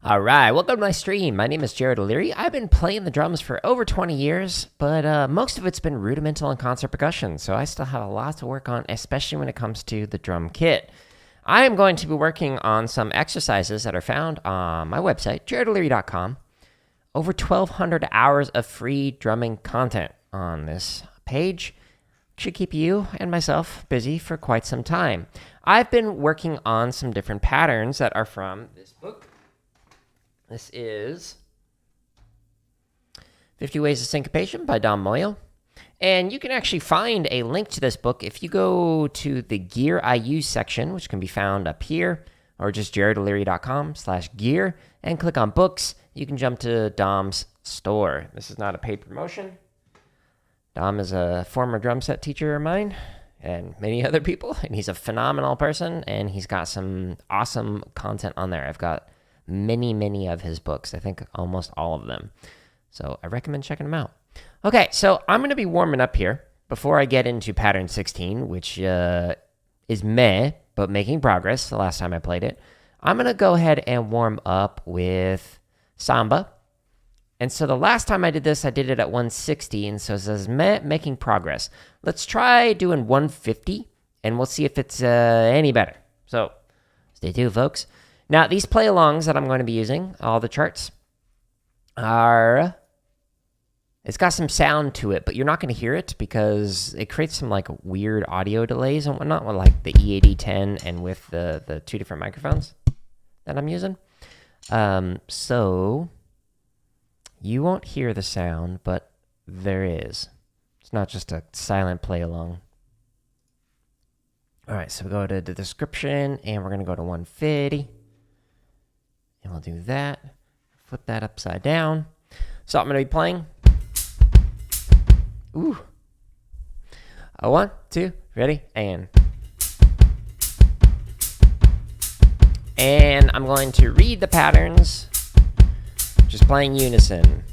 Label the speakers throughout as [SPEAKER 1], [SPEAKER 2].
[SPEAKER 1] All right, welcome to my stream. My name is Jared O'Leary. I've been playing the drums for over 20 years, but most of it's been rudimental and concert percussion, so I still have a lot to work on, especially when it comes to the drum kit. I am going to be working on some exercises that are found on my website, jaredoleary.com. Over 1,200 hours of free drumming content on this page. Should keep you and myself busy for quite some time. I've been working on some different patterns that are from this book. This is 50 Ways of Syncopation by Don Moyo. And you can actually find a link to this book if you go to the gear I use section, which can be found up here, or just jaredoleary.com/gear, and click on books. You can jump to Dom's store. This is not a paid promotion. Dom is a former drum set teacher of mine and many other people, and he's a phenomenal person, and he's got some awesome content on there. I've got many of his books. I think almost all of them. So I recommend checking them out. Okay, so I'm going to be warming up here before I get into pattern 16, which is meh, but making progress the last time I played it. I'm going to go ahead and warm up with Samba. And so the last time I did this, I did it at 160, and so it says meh, making progress. Let's try doing 150, and we'll see if it's any better. So stay tuned, folks. Now, these play-alongs that I'm going to be using, all the charts, it's got some sound to it, but you're not going to hear it because it creates some like weird audio delays and whatnot with like the E8010 and with the two different microphones that I'm using. So you won't hear the sound, but there is. It's not just a silent play-along. All right, so we go to the description, and we're going to go to 150. And we'll do that. Flip that upside down. So I'm going to be playing. Ooh. 1, 2, ready, and. And I'm going to read the patterns. Just playing unison.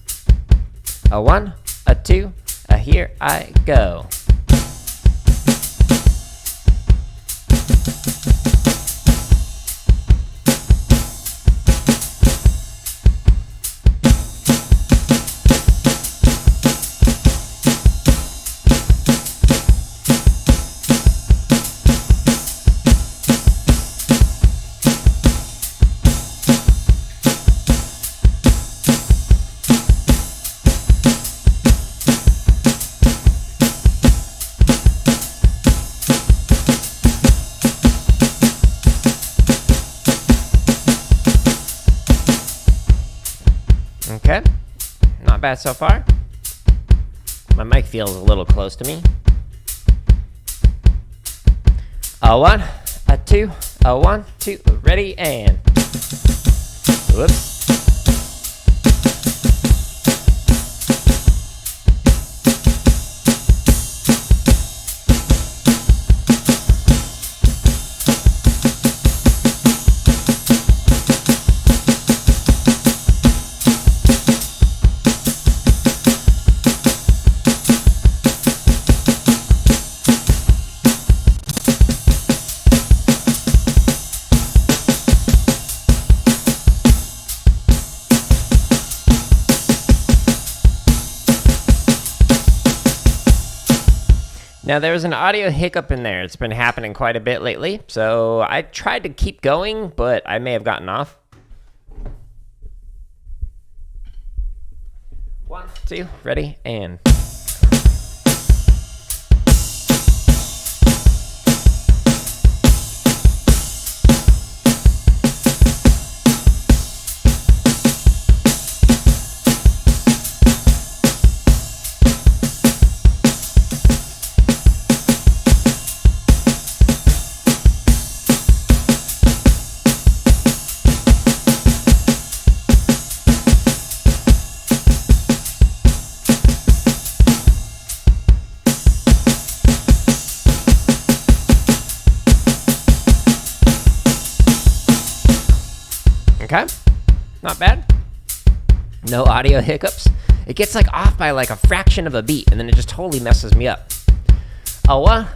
[SPEAKER 1] 1, 2, here I go. Okay, not bad so far. My mic feels a little close to me. 1, 2, 1, 2, ready, and. Whoops. Now, there was an audio hiccup in there. It's been happening quite a bit lately. So I tried to keep going, but I may have gotten off. 1, 2, ready, and. Okay, not bad. No audio hiccups. It gets like off by like a fraction of a beat, and then it just totally messes me up. 1,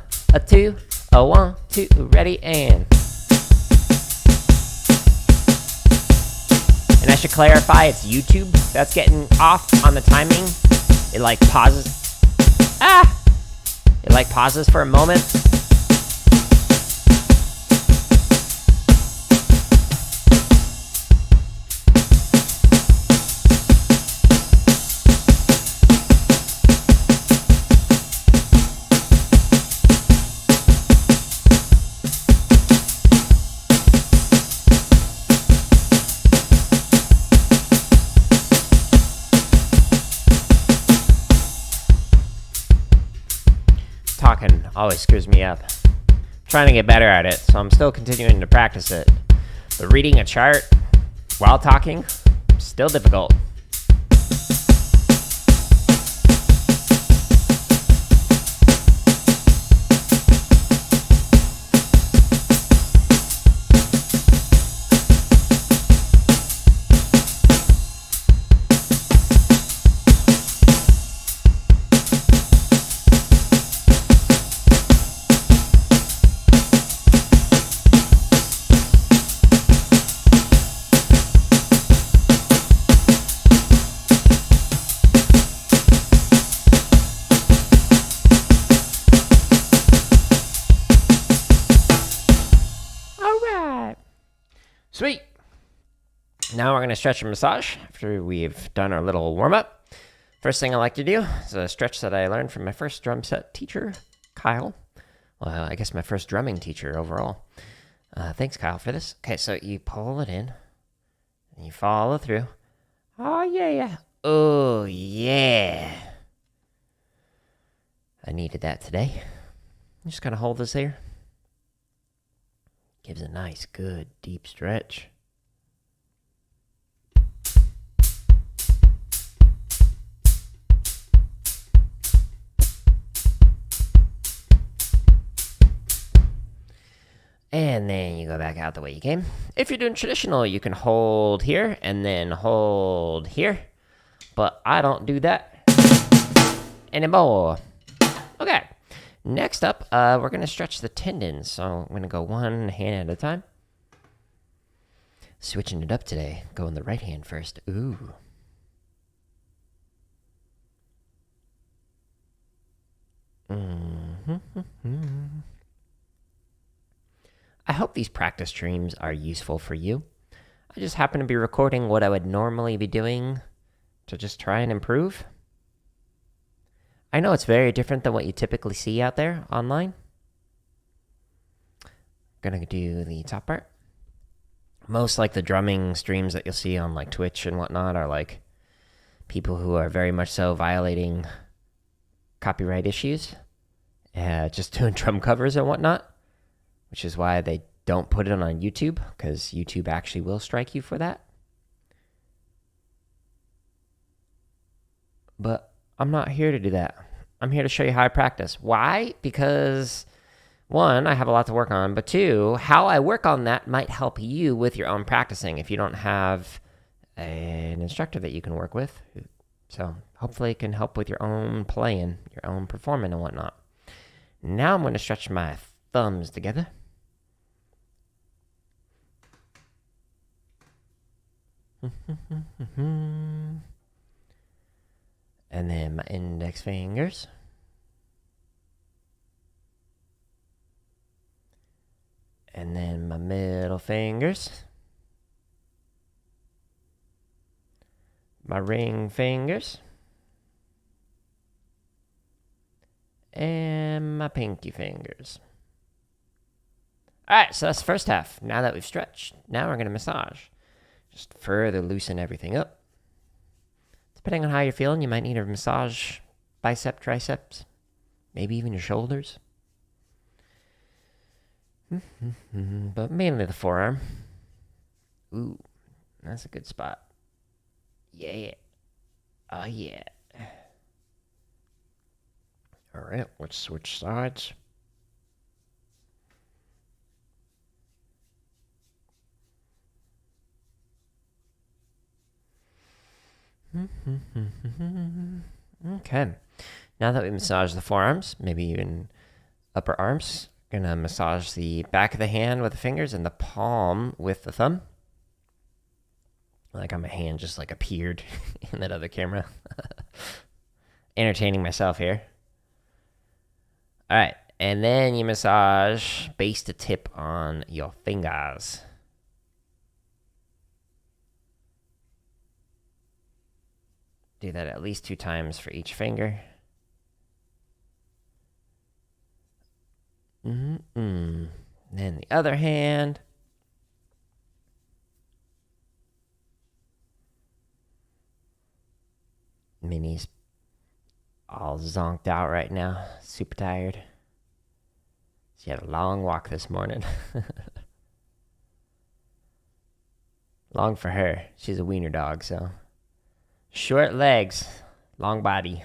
[SPEAKER 1] 2, 1, 2, ready, and. And I should clarify, it's YouTube that's getting off on the timing. It like pauses. It like pauses for a moment. Talking always screws me up. I'm trying to get better at it, so I'm still continuing to practice it. But reading a chart while talking, still difficult. Sweet. Now we're going to stretch and massage after we've done our little warm-up. First thing I like to do is a stretch that I learned from my first drum set teacher, Kyle. Well, I guess my first drumming teacher overall. Thanks, Kyle, for this. Okay, so you pull it in, and you follow through. Oh, yeah. Oh, yeah. I needed that today. I'm just going to hold this here. Gives a nice, good, deep stretch. And then you go back out the way you came. If you're doing traditional, you can hold here and then hold here. But I don't do that anymore. Okay. Next up, we're going to stretch the tendons. So I'm going to go one hand at a time. Switching it up today. Going the right hand first. Ooh. I hope these practice streams are useful for you. I just happen to be recording what I would normally be doing to just try and improve. I know it's very different than what you typically see out there online. Gonna do the top part. Most like the drumming streams that you'll see on like Twitch and whatnot are like people who are very much so violating copyright issues, just doing drum covers and whatnot, which is why they don't put it on YouTube, because YouTube actually will strike you for that. But I'm not here to do that. I'm here to show you how I practice. Why? Because, one, I have a lot to work on, but two, how I work on that might help you with your own practicing if you don't have an instructor that you can work with. So hopefully it can help with your own playing, your own performing and whatnot. Now I'm going to stretch my thumbs together. And then my index fingers. And then my middle fingers. My ring fingers. And my pinky fingers. Alright, so that's the first half. Now that we've stretched, now we're going to massage. Just further loosen everything up. Depending on how you're feeling, you might need to massage bicep, triceps, maybe even your shoulders. But mainly the forearm. Ooh, that's a good spot. Yeah. Oh, yeah. All right, let's switch sides. Okay. Now that we massage the forearms, maybe even upper arms, gonna massage the back of the hand with the fingers and the palm with the thumb. Like my hand just like appeared in that other camera. Entertaining myself here. All right, and then you massage base to tip on your fingers. Do that at least 2 times for each finger. Then the other hand. Minnie's all zonked out right now. Super tired. She had a long walk this morning. Long for her. She's a wiener dog, so. Short legs, long body.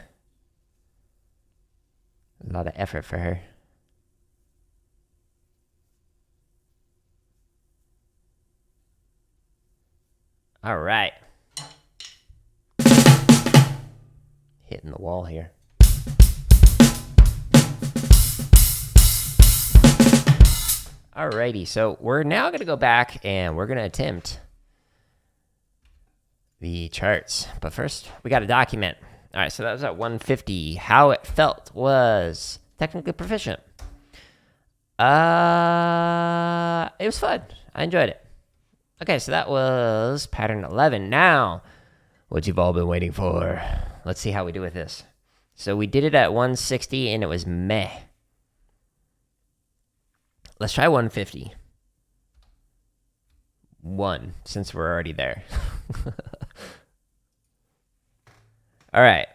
[SPEAKER 1] A lot of effort for her. All right. Hitting the wall here. Alrighty, so we're now going to go back and we're going to attempt the charts. But first, we got to document. All right, so that was at 150. How it felt was technically proficient. It was fun. I enjoyed it. Okay, so that was pattern 11. Now, what you've all been waiting for. Let's see how we do with this. So we did it at 160 and it was meh. Let's try 150. 1, since we're already there. All right.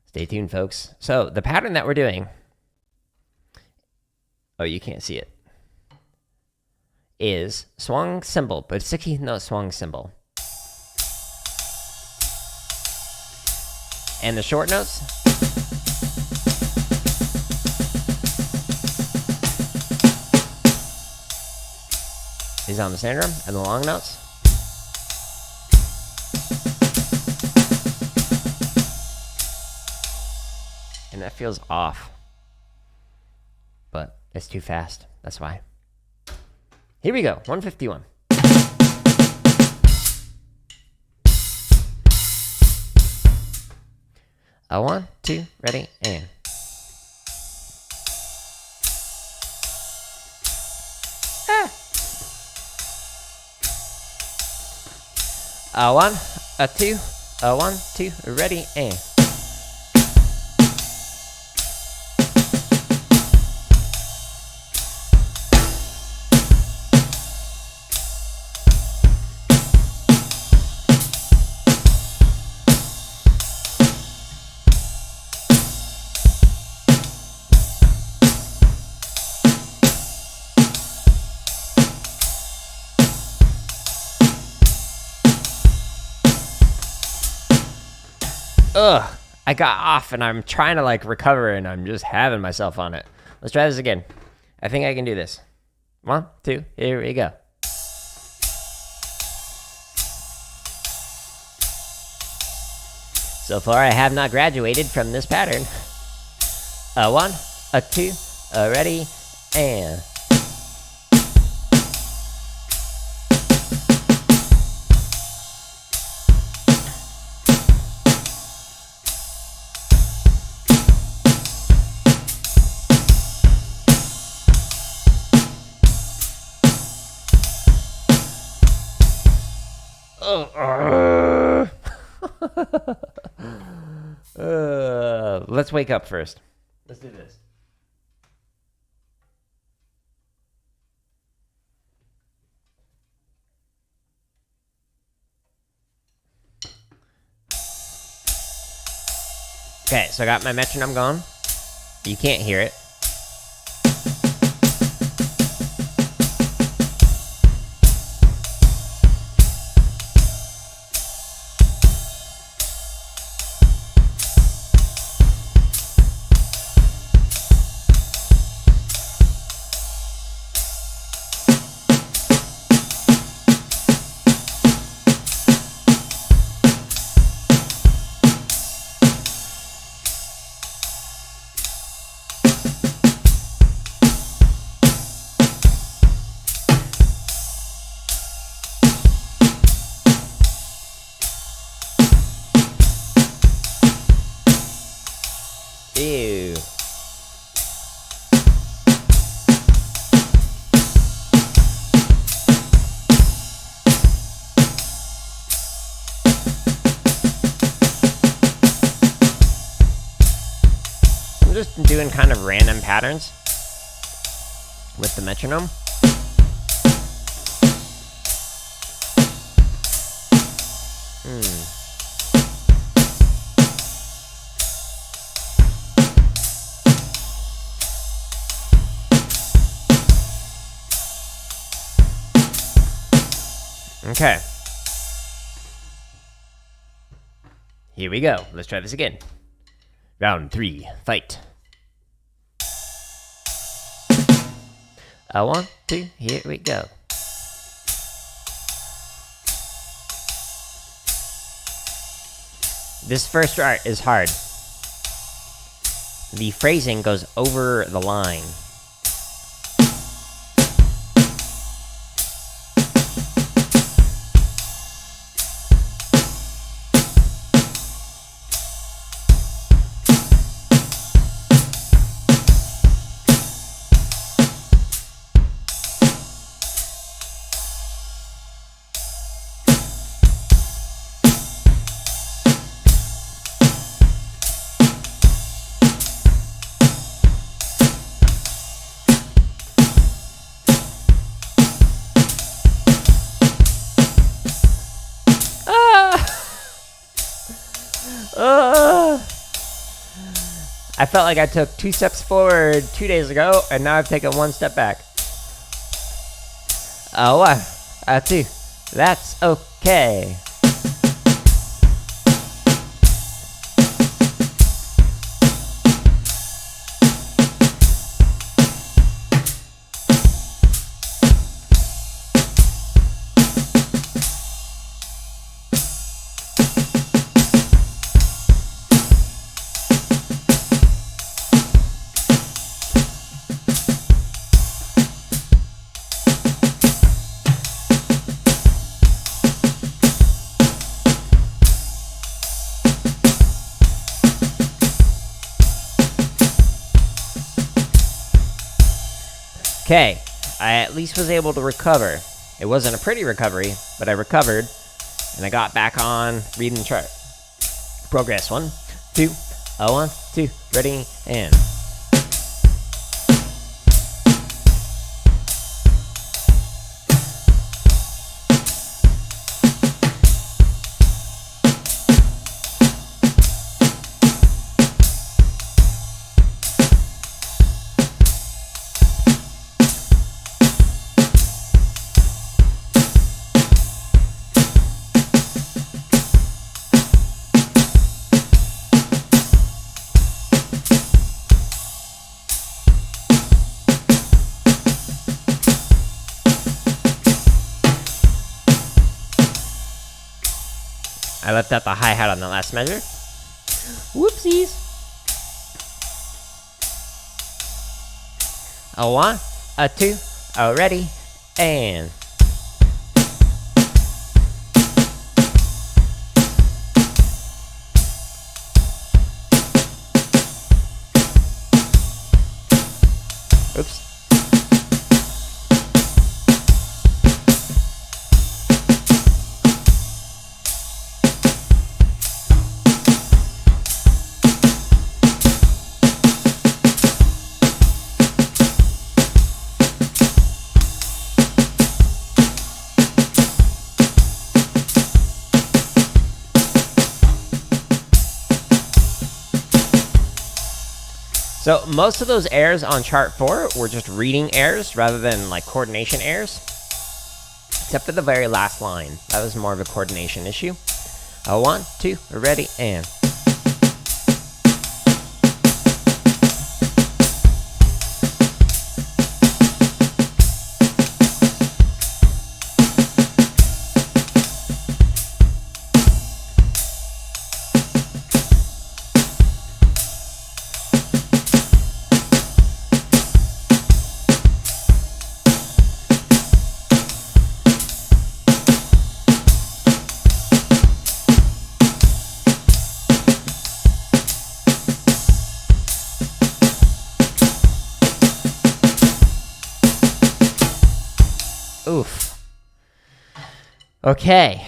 [SPEAKER 1] Stay tuned, folks. So the pattern that we're doing, oh, you can't see it, is swung cymbal, but 16th note swung cymbal. And the short notes, is on the snare drum, and the long notes and that feels off, but it's too fast. That's why. Here we go, 151. 1, 2, ready, and. A 1, a 2, a 1, 2, ready, and. Ugh, I got off and I'm trying to like recover and I'm just having myself on it. Let's try this again. I think I can do this. 1, 2, here we go. So far I have not graduated from this pattern. A 1, a 2, a ready, and. Let's wake up first. Let's do this. Okay, so I got my metronome going. You can't hear it. Ew. I'm just doing kind of random patterns with the metronome. Okay. Here we go. Let's try this again. Round 3, fight. 1, 2, here we go. This first part is hard. The phrasing goes over the line. I felt like I took 2 steps forward 2 days ago, and now I've taken 1 step back. 1, 2. That's okay. Okay, I at least was able to recover. It wasn't a pretty recovery, but I recovered, and I got back on reading the chart. Progress, 1, 2, 1, 2, ready, and... I left out the hi-hat on the last measure. Whoopsies. 1, 2, ready, and... Oops. So most of those airs on chart 4 were just reading airs rather than like coordination airs. Except for the very last line. That was more of a coordination issue. 1, 2, ready, and... Okay.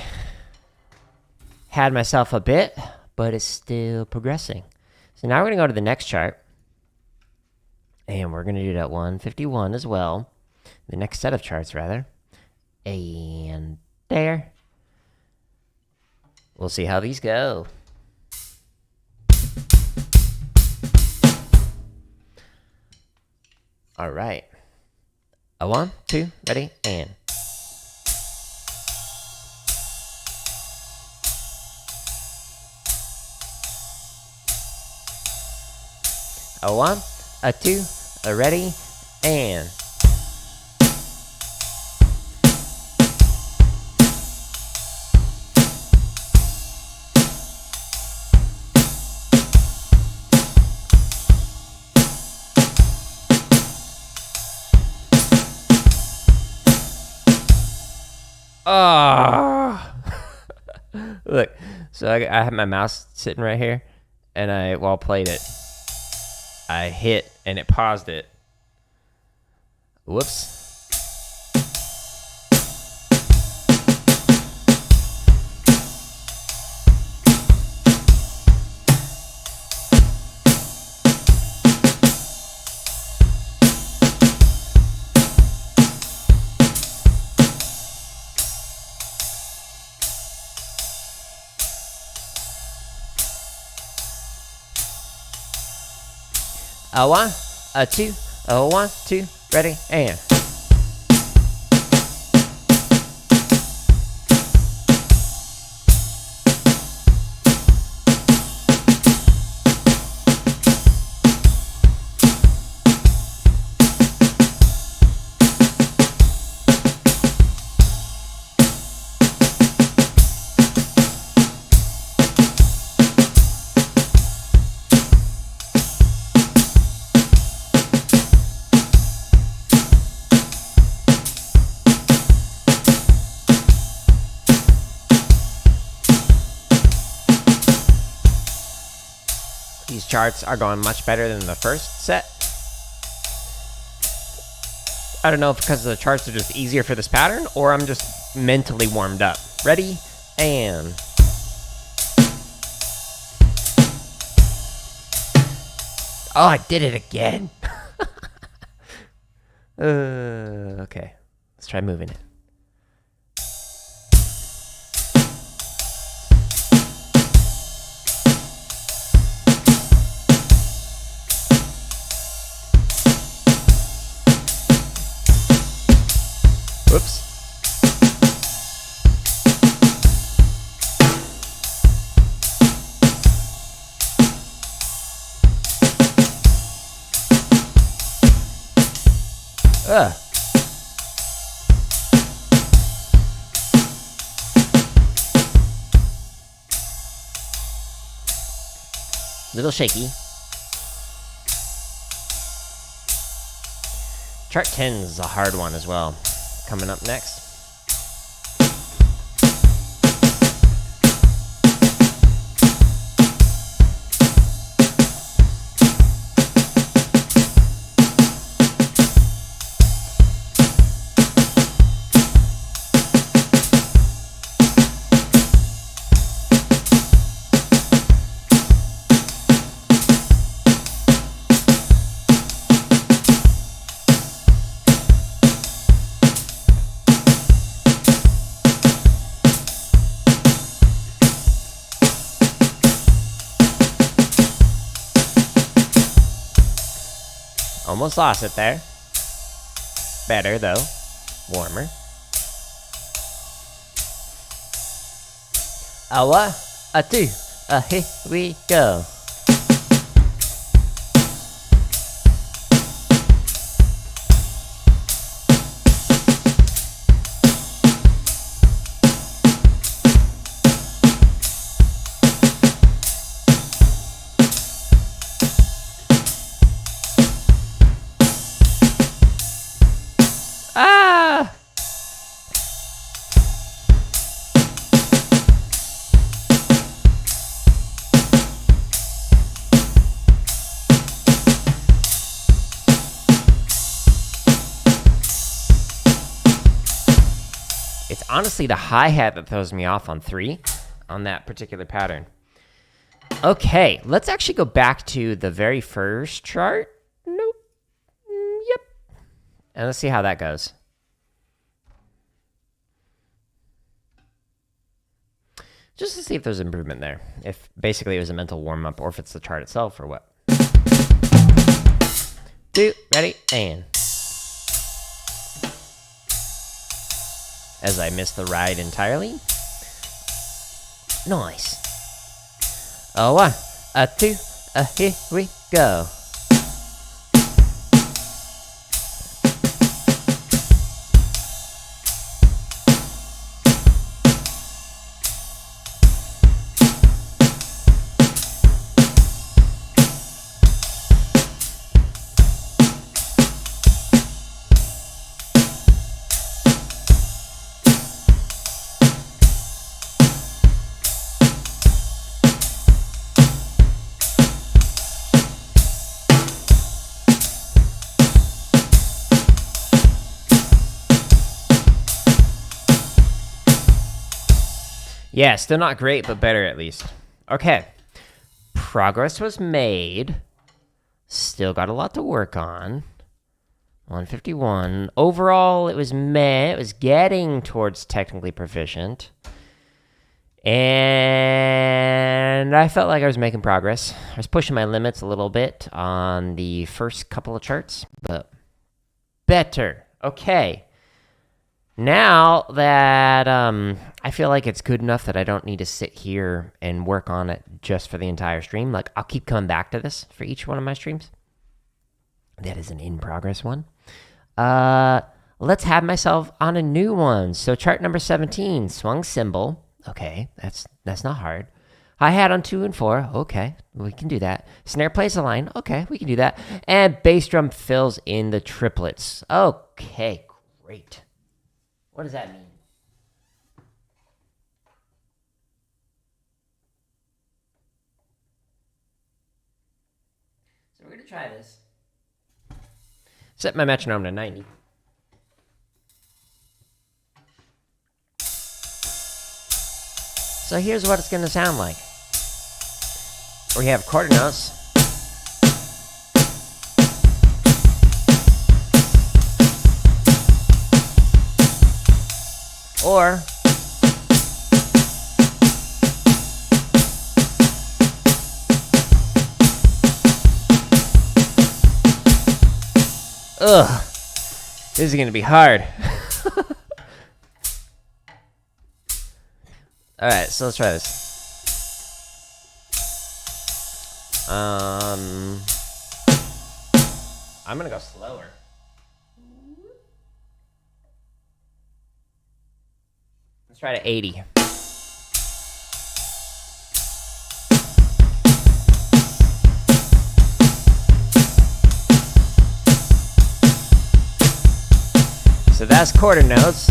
[SPEAKER 1] Had myself a bit, but it's still progressing. So now we're going to go to the next chart. And we're going to do that 151 as well. The next set of charts, rather. And there. We'll see how these go. All right. A 1, 2, ready, and. A 1, a 2, a ready, and. Oh, look. So I have my mouse sitting right here, and while I played it, I hit and it paused it. Whoops. A 1, a 2, a 1, 2, ready, and. These charts are going much better than the first set. I don't know if because the charts are just easier for this pattern, or I'm just mentally warmed up. Ready, and. Oh, I did it again. Okay. Let's try moving it. Whoops. Little shaky. Chart 10 is a hard one as well. Coming up next. Almost lost it there. Better though. Warmer. A 1, a 2, here we go. Ah! honestly the hi-hat that throws me off on 3 on that particular pattern. Okay, let's actually go back to the very first chart. Nope. Yep. And let's see how that goes. Just to see if there's improvement there. If basically it was a mental warm-up, or if it's the chart itself, or what. 2, ready, and. As I missed the ride entirely. Nice. A 1, a 2, here we go. Yeah, still not great, but better at least. Okay. Progress was made. Still got a lot to work on. 151. Overall, it was meh. It was getting towards technically proficient. And I felt like I was making progress. I was pushing my limits a little bit on the first couple of charts, but better. Okay. Now that I feel like it's good enough that I don't need to sit here and work on it just for the entire stream. Like, I'll keep coming back to this for each one of my streams. That is an in-progress one. Let's have myself on a new one. So chart number 17, swung cymbal. Okay, that's not hard. Hi-hat on 2 and 4. Okay, we can do that. Snare plays a line. Okay, we can do that. And bass drum fills in the triplets. Okay, great. What does that mean? So we're going to try this. Set my metronome to 90. So here's what it's going to sound like. We have quarter notes. Or ugh, this is gonna be hard. All right, so let's try this. I'm gonna go slower. Let's try to 80. So that's quarter notes.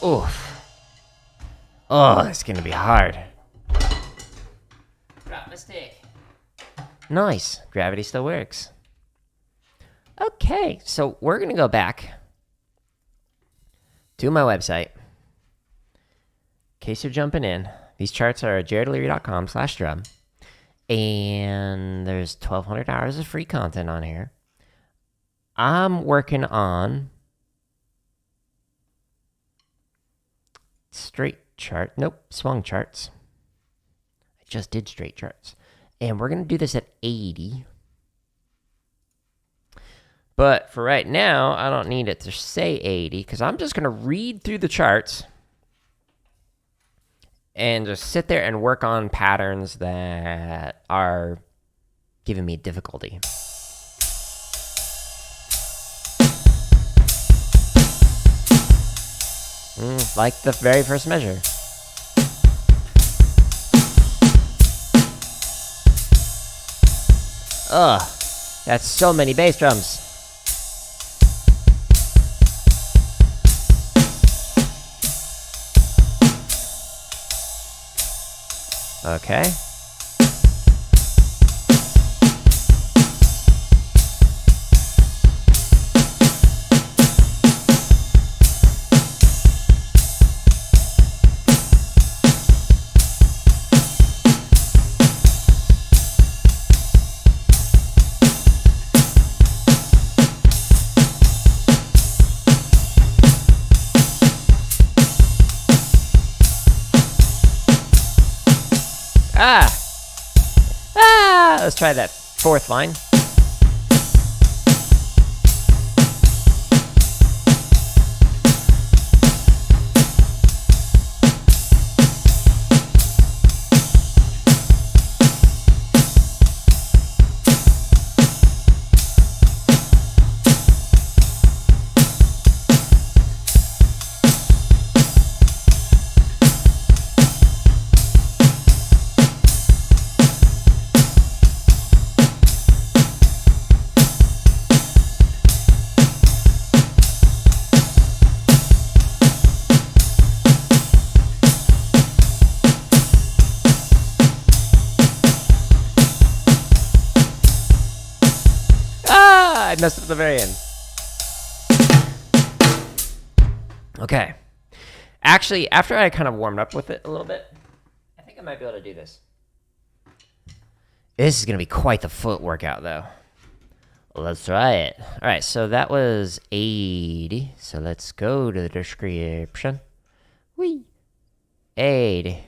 [SPEAKER 1] Oof. Oh, it's gonna be hard. Drop mistake. Nice. Gravity still works. Okay, so we're gonna go back to my website. In case you're jumping in, these charts are at jaredleary.com/drum. And there's 1,200 hours of free content on here. I'm working on straight chart. Nope, swung charts. I just did straight charts. And we're going to do this at 80. But for right now, I don't need it to say 80 because I'm just going to read through the charts and just sit there and work on patterns that are giving me difficulty. Like the very first measure. Ugh, that's so many bass drums. Okay. Let's try that fourth line. I messed up at the very end. Okay. Actually, after I kind of warmed up with it a little bit, I think I might be able to do this. This is going to be quite the foot workout, though. Let's try it. All right, so that was 80. So let's go to the description. Whee! 80.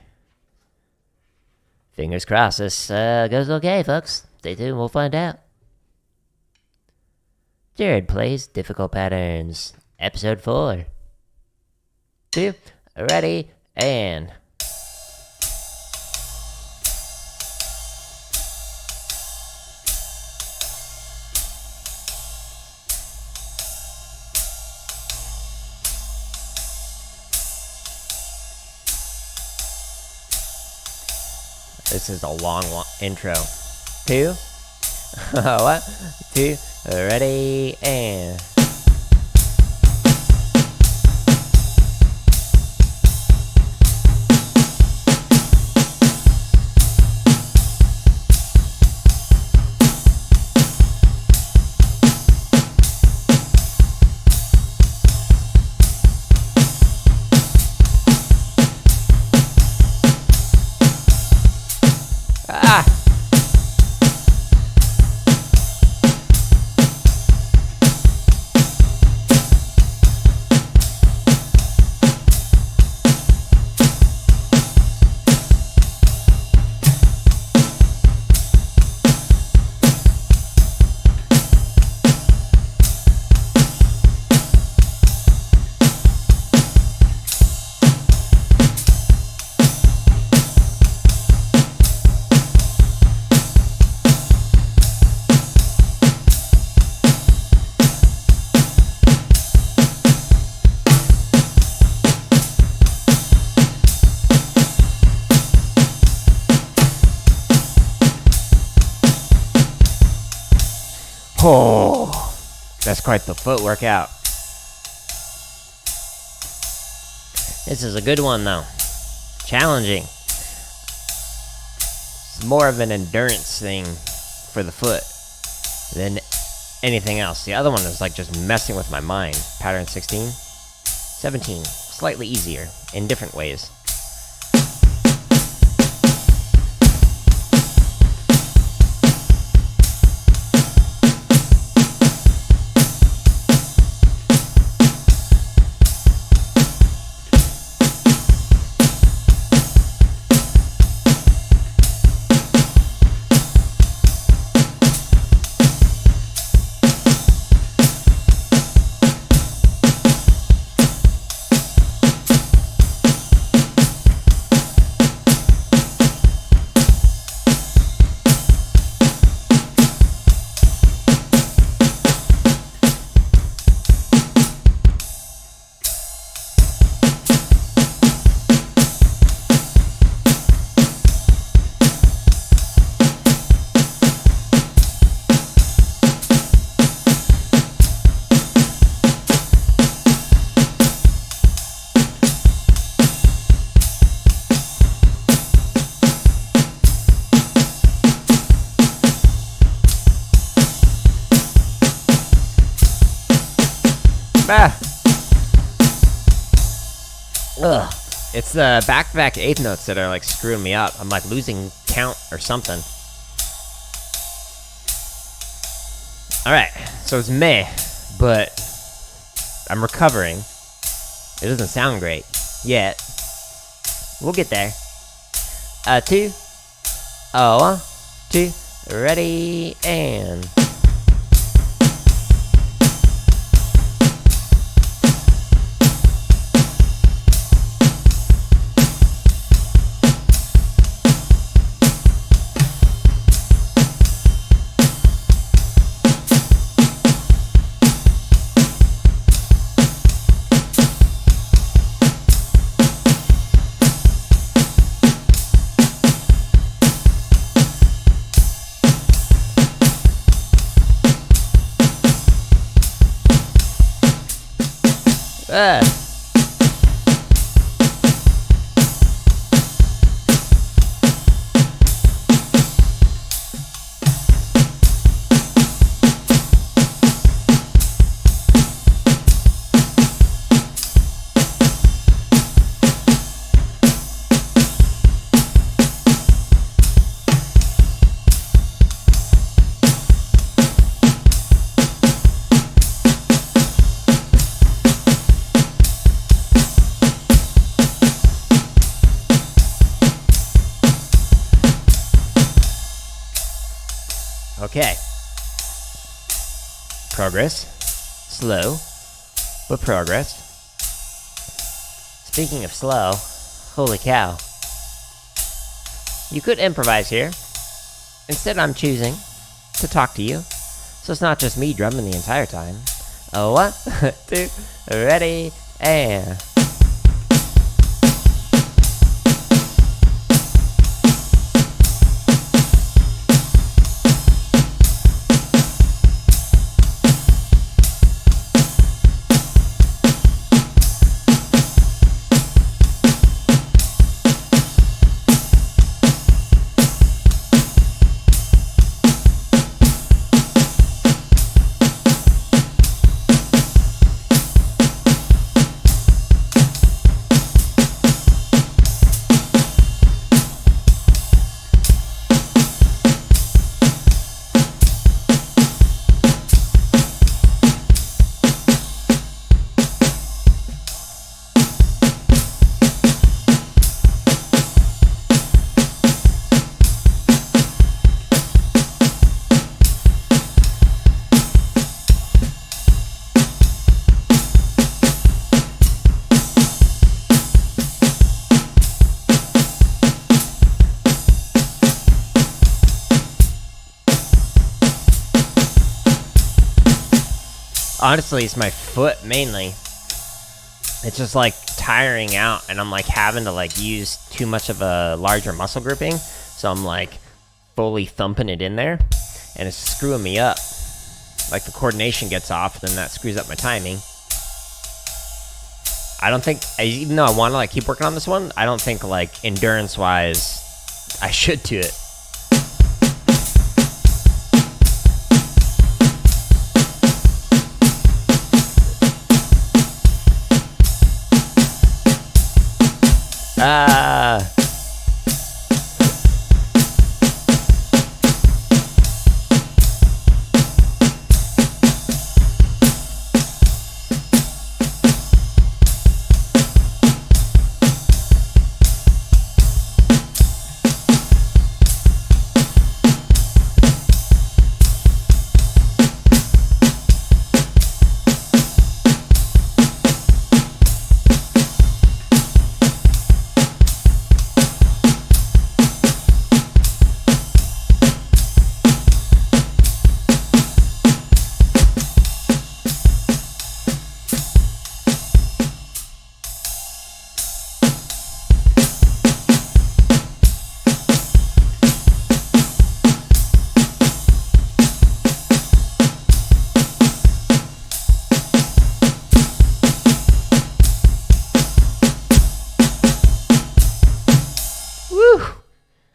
[SPEAKER 1] Fingers crossed this goes okay, folks. Stay tuned, we'll find out. Jared plays Difficult Patterns, Episode 4. 2, ready, and... This is a long intro. 2, 1, 2, ready, and... Oh, that's quite the foot workout. This is a good one, though. Challenging. It's more of an endurance thing for the foot than anything else. The other one is like just messing with my mind. Pattern 16, 17, slightly easier in different ways. Ah. Ugh. It's the back-to-back eighth notes that are like screwing me up. I'm like losing count or something. Alright, so it's meh, but I'm recovering. It doesn't sound great yet. We'll get there. 2, 1, 2, ready, and... Okay. Progress. Slow, but progress. Speaking of slow, holy cow. You could improvise here. Instead, I'm choosing to talk to you. So it's not just me drumming the entire time. 1, 2, ready, and... Honestly, it's my foot mainly. It's just like tiring out, and I'm like having to like use too much of a larger muscle grouping, so I'm like fully thumping it in there, and it's screwing me up. Like the coordination gets off, then that screws up my timing. I don't think, even though I want to like keep working on this one, I don't think like endurance wise I should do it.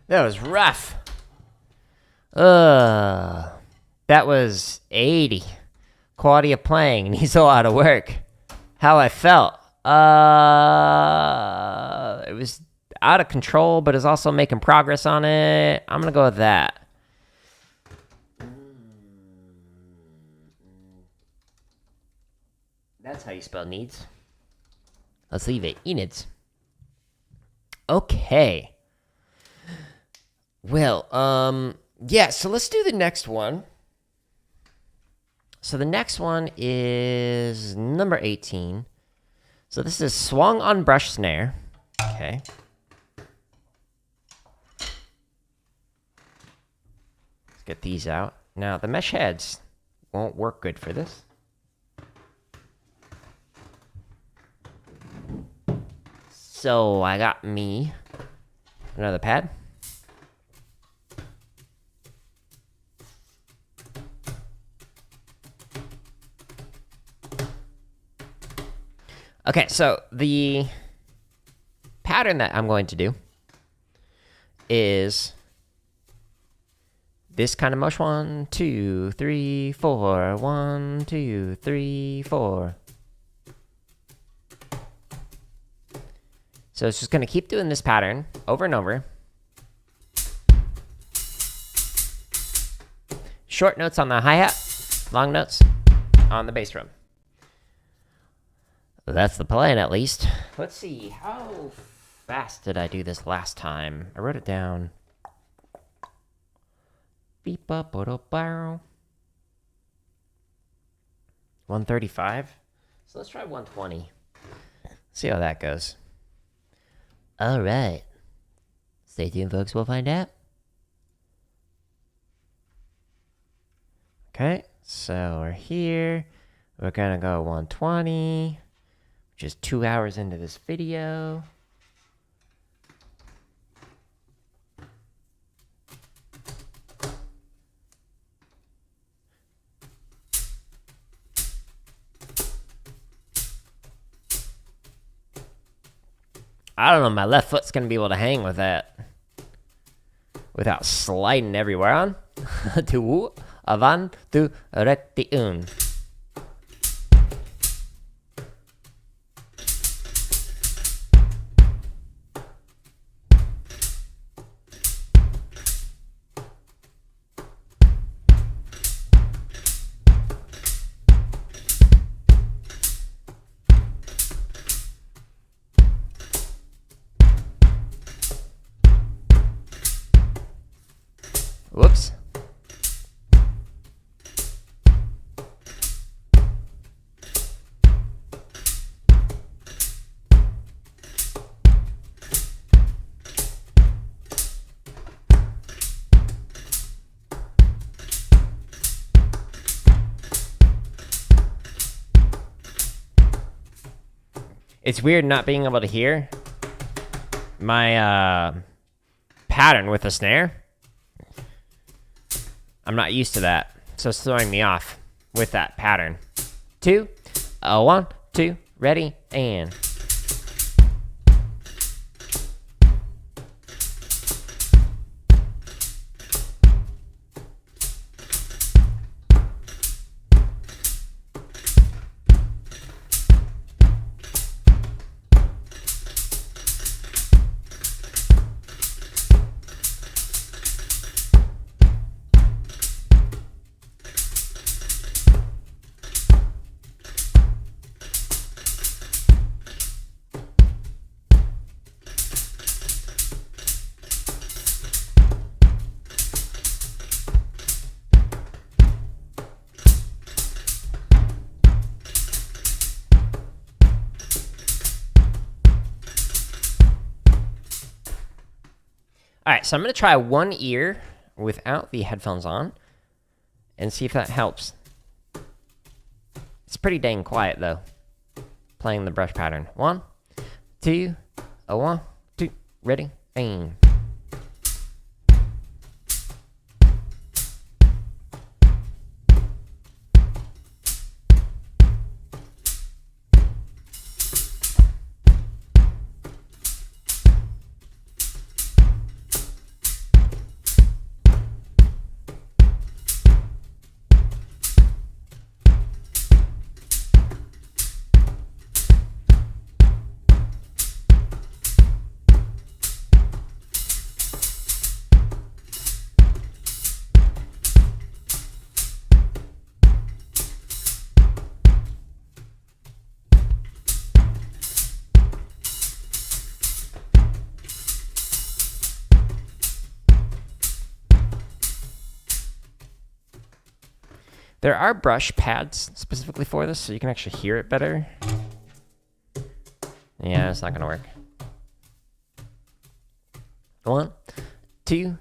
[SPEAKER 1] That was rough. That was 80. Quality of playing needs a lot of work. how I felt. It was out of control, but is also making progress on it. I'm gonna go with that. That's how you spell needs. Let's leave it. Enids. Okay. Well, yeah, so let's do the next one. So the next one is number 18. So this is Swung on brush snare. Okay. Let's get these out. Now, the mesh heads won't work good for this. So I got me another pad. Okay, so the pattern that I'm going to do is this kind of motion. 1, 2, 3, 4. 1, 2, 3, 4. So it's just going to keep doing this pattern over and over. Short notes on the hi-hat, long notes on the bass drum. That's the plan, at least. Let's see, how fast did I do this last time? I wrote it down. Beep up, 135. So let's try 120. See how that goes. All right. Stay tuned, folks. We'll find out. Okay, so we're here. We're gonna go 120, which is 2 hours into this video. I don't know, my left foot's gonna be able to hang with that without sliding everywhere on. Tu avanti retti. Whoops. It's weird not being able to hear my pattern with the snare. I'm not used to that, so it's throwing me off with that pattern. 2, 1, 2, ready, and... All right, so I'm going to try one ear without the headphones on and see if that helps. It's pretty dang quiet, though, playing the brush pattern. 1, 2, 1, 2, ready, and... There are brush pads specifically for this, so you can actually hear it better. Yeah, it's not gonna work. 1, 2,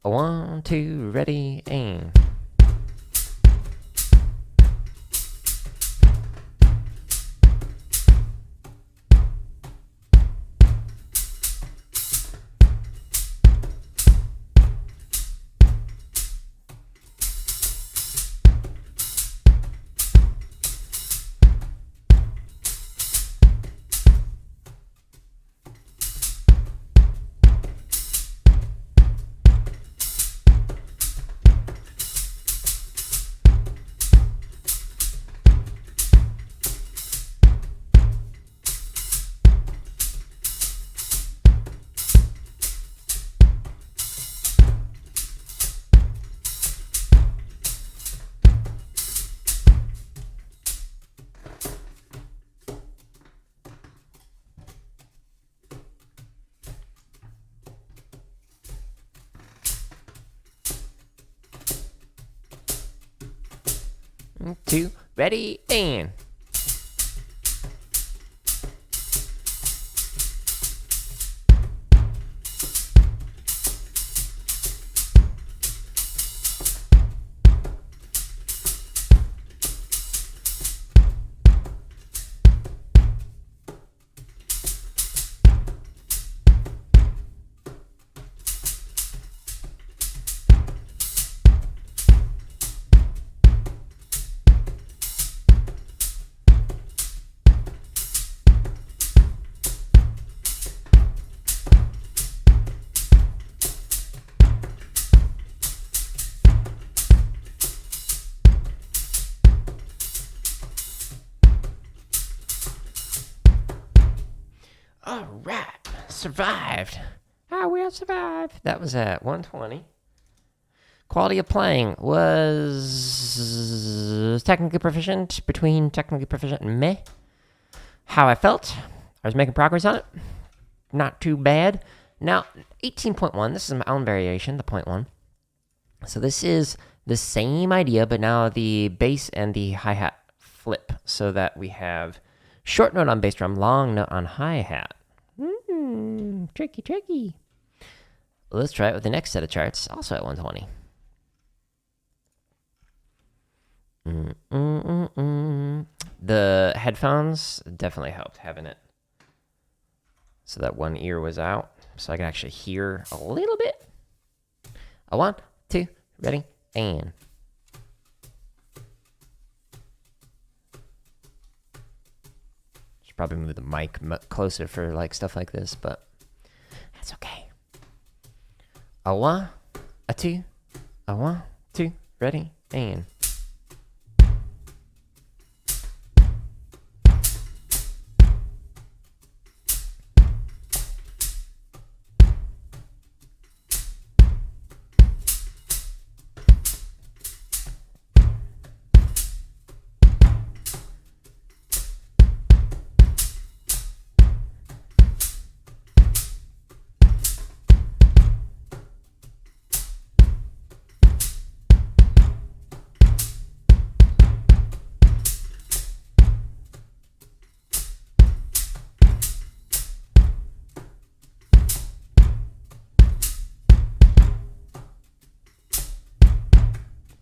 [SPEAKER 1] 1, 2, ready, aim. Two, ready, and. All right, survived. Ah, we all survived. That was at 120. Quality of playing was technically proficient, between technically proficient and meh. How I felt, I was making progress on it. Not too bad. Now, 18.1, this is my own variation, the 0.1. So this is the same idea, but now the bass and the hi-hat flip, so that we have short note on bass drum, long note on hi-hat. Tricky, tricky. Let's try it with the next set of charts, also at 120. The headphones definitely helped having it so that one ear was out, so I can actually hear a little bit. A 1, 2, ready, and. Should probably move the mic closer for like stuff like this, but that's okay. A 1, a 2, a 1, 2, ready, and.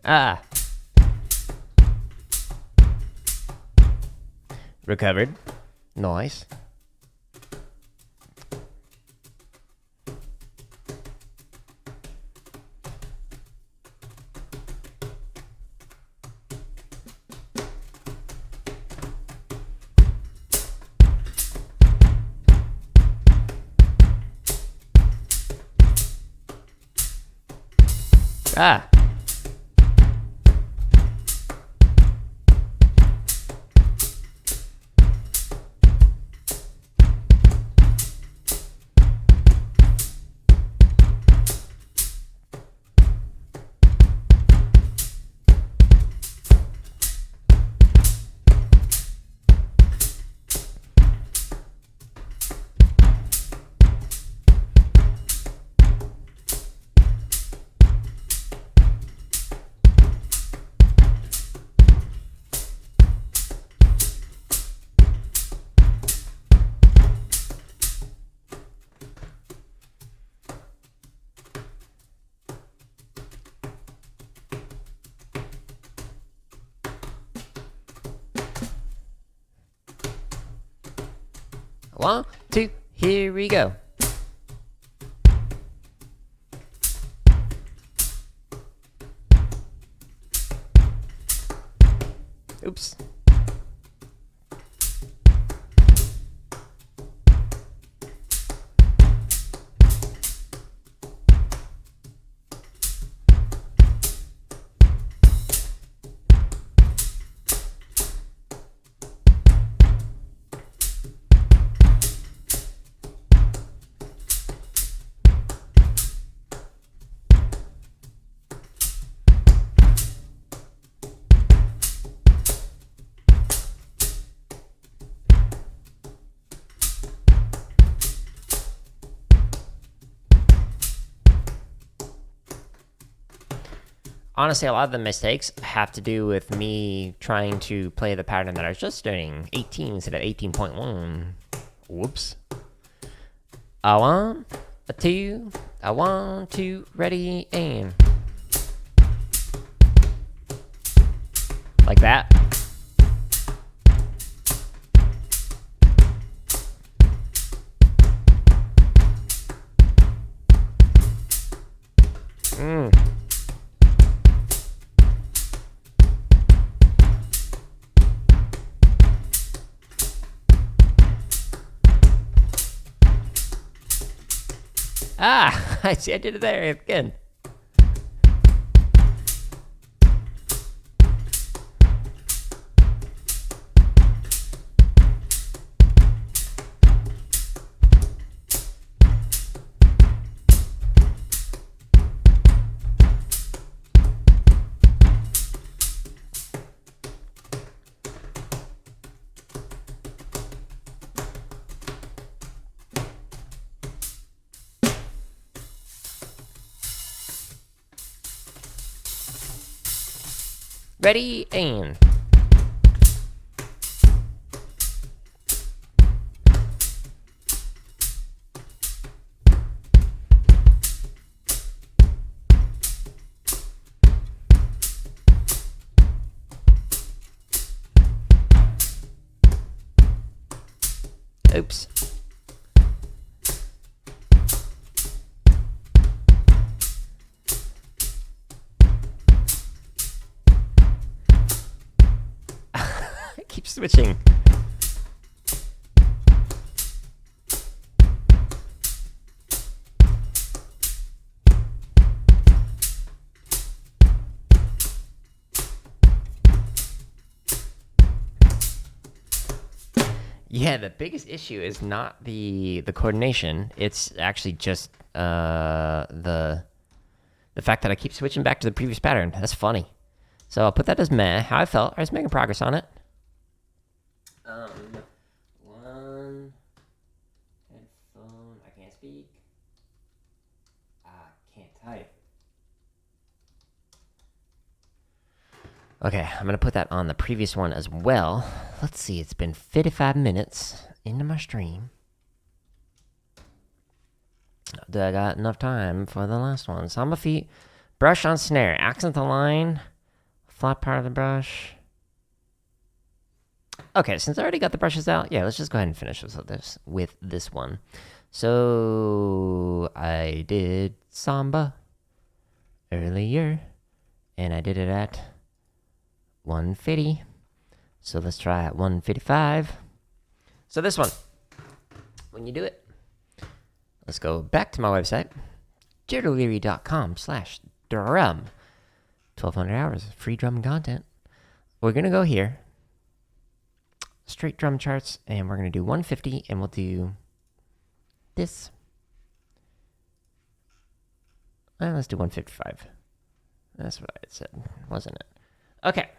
[SPEAKER 1] Ah. Recovered. Nice. Ah. 1, 2, here we go. Oops. Honestly, a lot of the mistakes have to do with me trying to play the pattern that I was just doing, 18 instead of 18.1. Whoops. A 1, a 2, a 1, 2, ready, and like that. Ah, I see, I did it there again. Ready, and oops. Keep switching. Yeah, the biggest issue is not the coordination. It's actually just the fact that I keep switching back to the previous pattern. That's funny. So I'll put that as meh. How I felt. I was making progress on it. One headphone. I can't speak. I can't type. Okay, I'm gonna put that on the previous one as well. Let's see, it's been 55 minutes into my stream. Do I got enough time for the last one? Samba feet, brush on snare, accent the line, flat part of the brush. Okay, since I already got the brushes out, yeah, let's just go ahead and finish with this one. So I did Samba earlier, and I did it at 150. So let's try at 155. So this one, when you do it, let's go back to my website, jaredoleary.com/drum. 1,200 hours of free drum content. We're going to go here, straight drum charts, and we're going to do 150, and we'll do this. And let's do 155. That's what I said, wasn't it? Okay.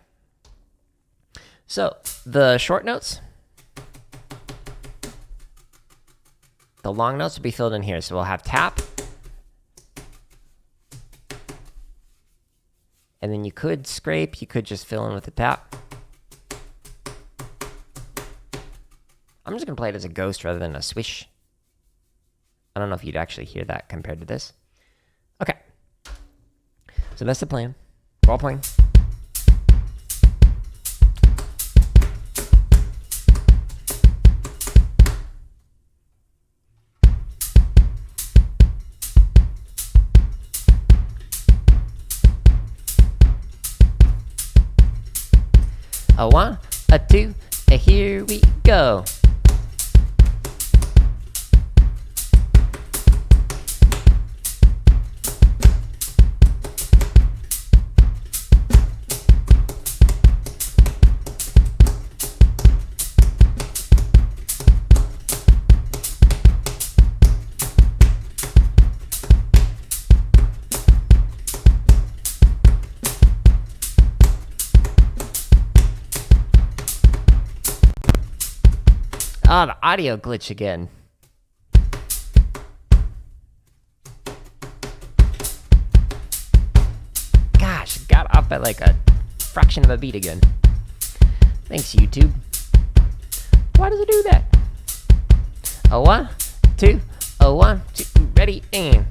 [SPEAKER 1] So, the short notes, the long notes will be filled in here. So we'll have tap, and then you could scrape, you could just fill in with the tap. I'm just going to play it as a ghost rather than a swish. I don't know if you'd actually hear that compared to this. Okay. So that's the plan. Ball playing. A 1, a 2, a here we go. Oh, the audio glitch again. Gosh, got off at like a fraction of a beat again. Thanks, YouTube. Why does it do that? A 1, 2, a 1, 2, ready, and.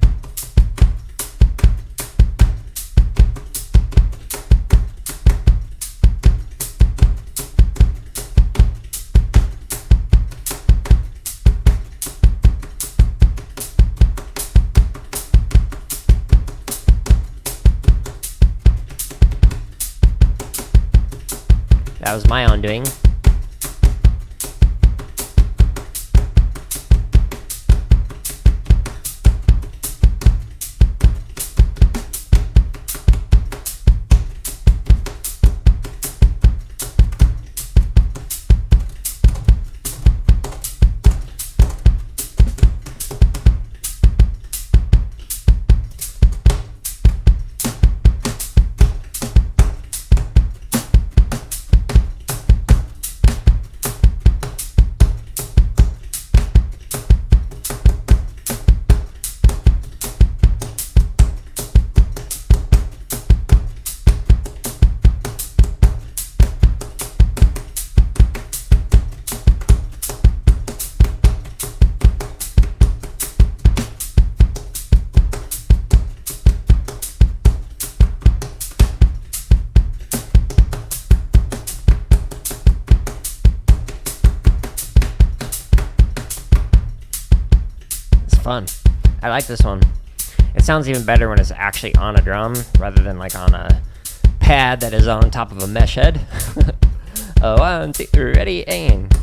[SPEAKER 1] That was my undoing. Fun. I like this one. It sounds even better when it's actually on a drum rather than like on a pad that is on top of a mesh head. 1, 2, ready, and.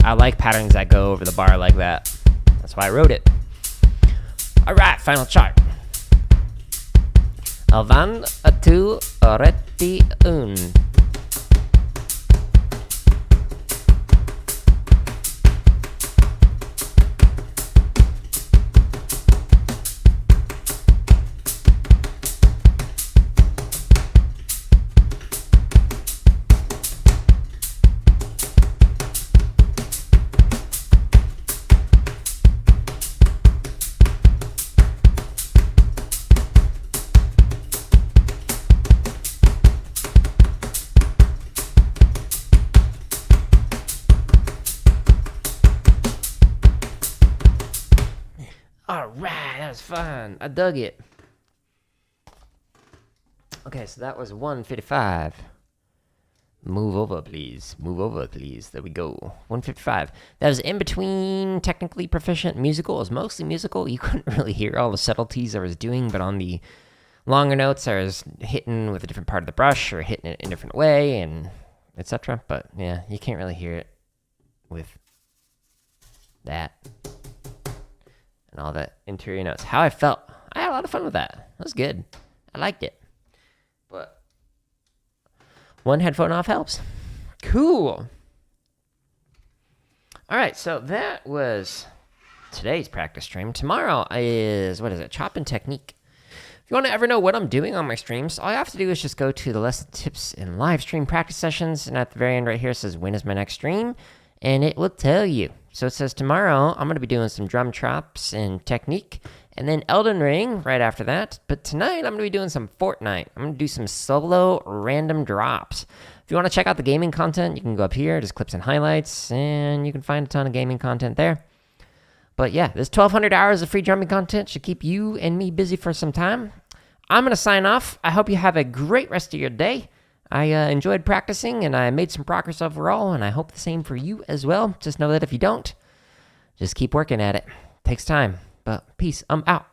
[SPEAKER 1] I like patterns that go over the bar like that. That's why I wrote it. Alright, final chart. A 1, a 2, a ready, un. Alright, that was fun. I dug it. Okay, so that was 155. Move over, please. Move over, please. There we go. 155. That was in between technically proficient musical. It was mostly musical. You couldn't really hear all the subtleties I was doing, but on the longer notes, I was hitting with a different part of the brush or hitting it in a different way, and etc. But yeah, you can't really hear it with that. And all that interior notes. How I felt. I had a lot of fun with that. That was good. I liked it. But one headphone off helps. Cool. All right, so that was today's practice stream. Tomorrow is, what is it? Chop and Technique. If you want to ever know what I'm doing on my streams, all you have to do is just go to the lesson tips and live stream practice sessions. And at the very end right here, it says, when is my next stream? and it will tell you. So it says tomorrow I'm going to be doing some drum chops and technique, and then Elden Ring right after that. But tonight I'm going to be doing some Fortnite. I'm going to do some solo random drops. If you want to check out the gaming content, you can go up here, just clips and highlights, and you can find a ton of gaming content there. But yeah, this 1,200 hours of free drumming content should keep you and me busy for some time. I'm going to sign off. I hope you have a great rest of your day. I enjoyed practicing, and I made some progress overall, and I hope the same for you as well. Just know that if you don't, just keep working at it. Takes time, but peace. I'm out.